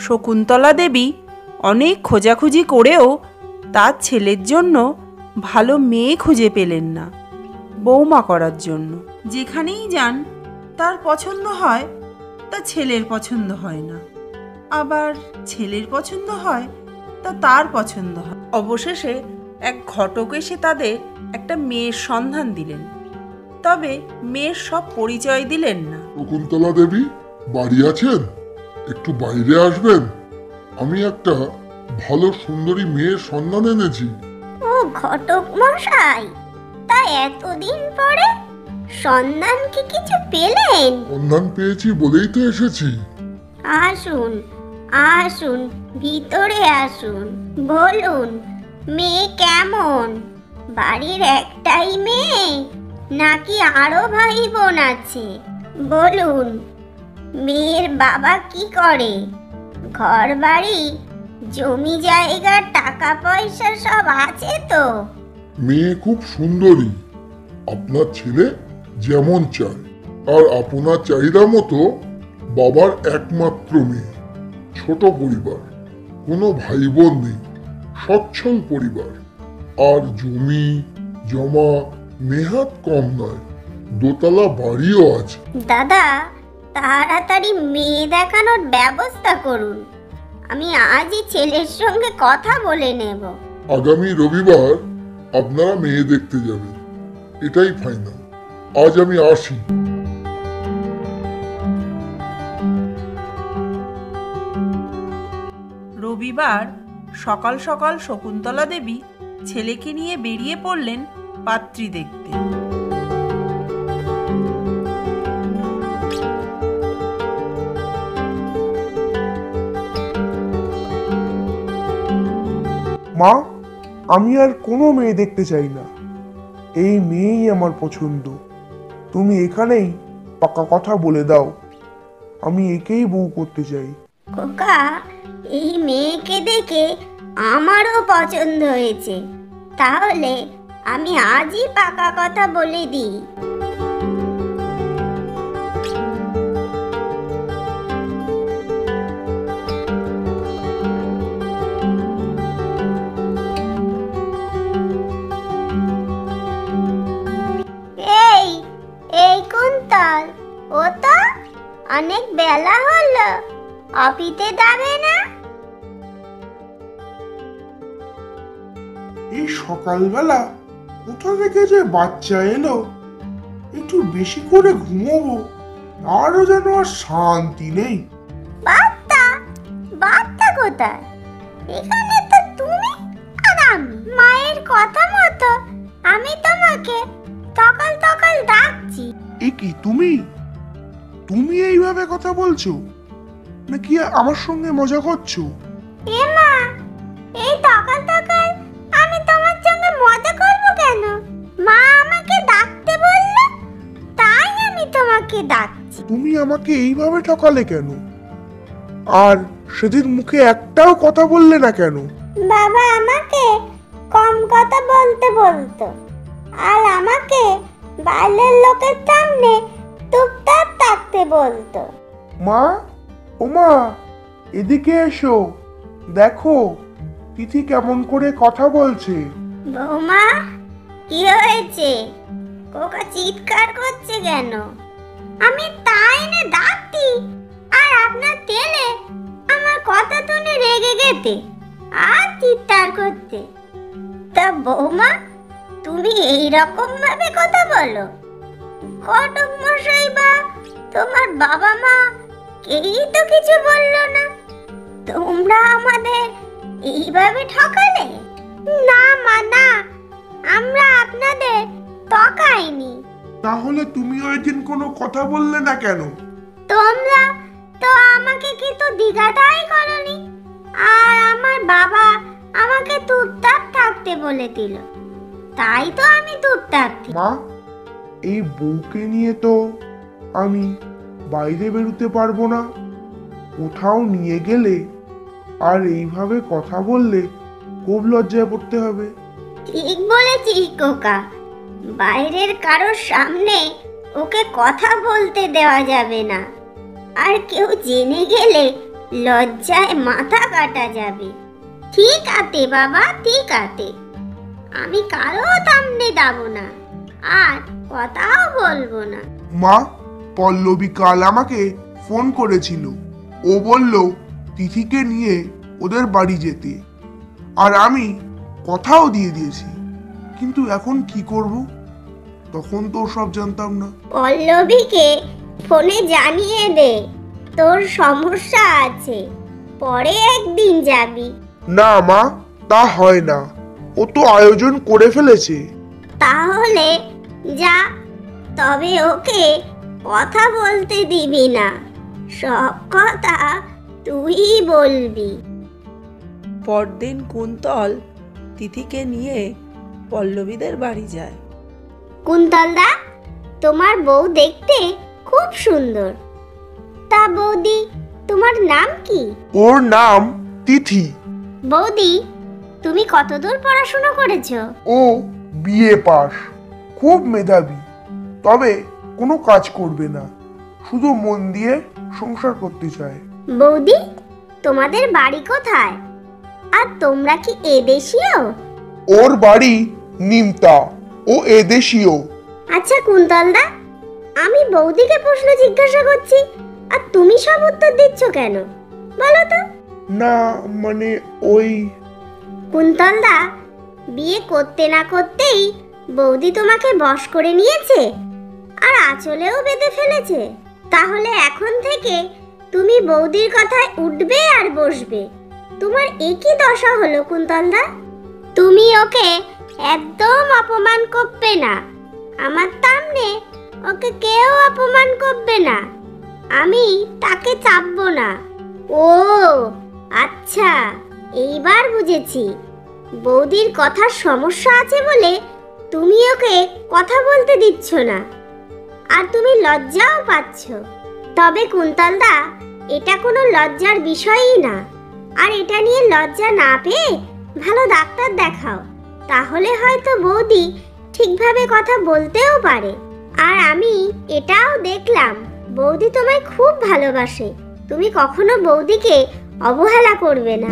শকুন্তলা দেবী অনেক খোঁজাখুঁজি করেও তার ছেলের জন্য ভালো মেয়ে খুঁজে পেলেন না বৌমা করার জন্য। যেখানেই যান তার পছন্দ হয়, তা ছেলের পছন্দ হয় না, আবার ছেলের পছন্দ হয় তা তার পছন্দ হয়। অবশেষে এক ঘটক এসে তাদের একটা মেয়ের সন্ধান দিলেন, তবে মেয়ের সব পরিচয় দিলেন না। শকুন্তলা দেবী বাড়ি আছেন? একটু বাইরে আসবেন, আমি একটা ভালো সুন্দরী মেয়ের সন্ধান এনেছি। ও ঘটক মশাই, তা এতদিন পরে সন্ধান কি কিছু পেলেন? সন্ধান পেয়েছি বলেই তো এসেছি। আসুন আসুন, ভিতরে আসুন। বলুন, মেয়ে কেমন? বাড়ির একটাই মেয়ে নাকি আরো ভাই বোন আছে? বলুন, মেয়ের বাবা কি করে? ঘর বাড়ি, জমি জায়গা, টাকা পয়সা সব আছে তো? মেয়ে খুব সুন্দরী, আপনার ছেলে যেমন চায়, আর আপনার চাহিদা মতো বাবার একমাত্র মেয়ে, ছোট পরিবার, কোনো ভাই বোন নেই, সচ্ছল পরিবার, আর জমি জমা নেহাত কম নয়, দোতলা বাড়িও আছে। দাদা, তাড়াতাড়ি মেয়ে দেখানোর ব্যবস্থা করুন, আমি আজই ছেলের সঙ্গে কথা বলে নেব। আগামী রবিবার আপনারা মেয়ে দেখতে যাবেন, এটাই ফাইনাল। আজ আমি আসি। রবিবার সকাল সকাল শকুন্তলা দেবী ছেলেকে নিয়ে বেরিয়ে পড়লেন পাত্রী দেখতে। মা, আমি আর কোনো মেয়ে দেখতে চাই না, এই মেয়েই আমার পছন্দ। তুমি এখানেই পাকা কথা বলে দাও, আমি একেই বউ করতে চাই। খোকা, এই মেয়েকে দেখে আমারও পছন্দ হয়েছে, তাহলে আমি আজই পাকা কথা বলে দিই। এই এই কুন্তল, ও তো অনেক বেলা হলো, অফিসে যাবে না? এই সকালবেলা কোথা থেকে যে বাচ্চা এলো, একটু বেশি করে ঘুমোবো, আরও যেন আর শান্তি নেই। বাচ্চা বাচ্চা কোথায়? এখানে তো তুমি আর আমি। মায়ের কথা মতো আমি তোমাকে সকাল সকাল ডাকছি। এ কি তুমি? তুমি এইভাবে কথা বলছো নাকি আমার সঙ্গে মজা করছো? এ মা, এই সকাল সকাল আমি তোমার সঙ্গে মজা করব কেন? মা আমাকে ডাকতে বলল, তাই আমি তোমাকে ডাকছি। তুমি আমাকে এইভাবে ঠকালে কেন? আর সেদিন মুখে একটাও কথা বললে না কেন? বাবা আমাকে কম কথা বলতে বলতো, আর আমাকে বাইরের লোকের সামনে চুপচাপ থাকতে বলতো। মা, ও মা, এদিকে এসো, দেখো তিথি কেমন করে কথা বলছে। বৌমা, কি হয়েছে? কোকা চিৎকার করছে কেন? আমি তাই না ডাকতি, আর আপনার তেলে আমার কথা শুনে রেগে গেতে আর চিৎকার করতে। তা বৌমা, তুমি এইরকম ভাবে কথা বলো? ঘটক মশাই বা তোমার বাবা মা কেউই তো কিছু বললো না, তোমরা আমাদের এইভাবে ঠকালে? না মা, না, আমরা আপনাদের ঠকাইনি। তাহলে তুমি ওই দিন কোনো কথা বললে না কেন? তোমরা তো আমাকে কিছু জিজ্ঞাসাই করনি, আর আমার বাবা আমাকে চুপচাপ থাকতে বলে দিল, তাই তো আমি চুপচাপ। মা, এই বউকে নিয়ে তো আমি বাইরে বেরোতে পারবো না, কোথাও নিয়ে গেলে আর এইভাবে কথা বললে খুব লজ্জায় পড়তে হবে। ঠিক বলেছিস কোকা, বাইরের কারোর সামনে ওকে কথা বলতে দেওয়া যাবে না, আর কেউ জেনে গেলে লজ্জায় মাথা কাটা যাবে। ঠিক আছে বাবা, ঠিক আছে, আমি কারো সামনে যাবো না, আর কথাও বলবো না। মা, পল্লবী কাল আমাকে ফোন করেছিল। ও বলল তিথিকে নিয়ে ওদের বাড়ি যেতে, আর আমি কথাও দিয়ে দিয়েছি। কিন্তু এখন কি করব? তখন তো সব জানতাম না। পল্লবীকে ফোনে জানিয়ে দে তোর সমস্যা আছে, পরে একদিন যাবি। না মা, তা হয় না। ও তো আয়োজন করে ফেলেছে। তাহলে যা, তবে ওকে কথা বলতে দিবি না, সব কথা তুই বলবি। পরদিন কুন্তল তিথিকে নিয়ে পল্লবীদের বাড়ি যায়। কুন্তলদা, তোমার বউ দেখতে খুব সুন্দর। তা বৌদি, তোমার নাম কি? ওর নাম তিথি। বৌদি, তুমি কতদূর পড়াশোনা করেছো? ও বিএ পাস, খুব মেধাবী। তবে কোনো কাজ করবে না, শুধু মন দিয়ে সংসার করতে চায়। বৌদি, তোমাদের বাড়ি কোথায়? আর তোমরা কি এদেশীয়? ওর বাড়ি নিমতা, ও এদেশীয়। আচ্ছা কুন্তলদা, আমি বৌদিকে প্রশ্ন জিজ্ঞাসা করছি, আর তুমি সব উত্তর দিচ্ছ কেন, বলো তো? না মানে ওই। কুন্তলদা, বিয়ে করতে না করতেই বৌদি তোমাকে বশ করে নিয়েছে, আর আঁচলেও বেঁধে ফেলেছে। তাহলে এখন থেকে তুমি বৌদির কথায় উঠবে আর বসবে। তোমার একই দশা হলো কুন্তলদা। তুমি ওকে একদম অপমান করবে না, আমার সামনে ওকে কেউ অপমান করবে না, আমি তাকে চাপবো না। ও আচ্ছা, এইবার বুঝেছি। বৌদির কথার সমস্যা আছে বলে তুমি ওকে কথা বলতে দিচ্ছ না, আর তুমি লজ্জাও পাচ্ছ। তবে কুন্তলদা, এটা কোনো লজ্জার বিষয়ই না, আর এটা নিয়ে লজ্জা না পেয়ে ভালো ডাক্তার দেখাও, তাহলে হয়তো বৌদি ঠিকভাবে কথা বলতেও পারে। আর আমি এটাও দেখলাম, বৌদি তোমায় খুব ভালোবাসে, তুমি কখনো বৌদিকে অবহেলা করবে না।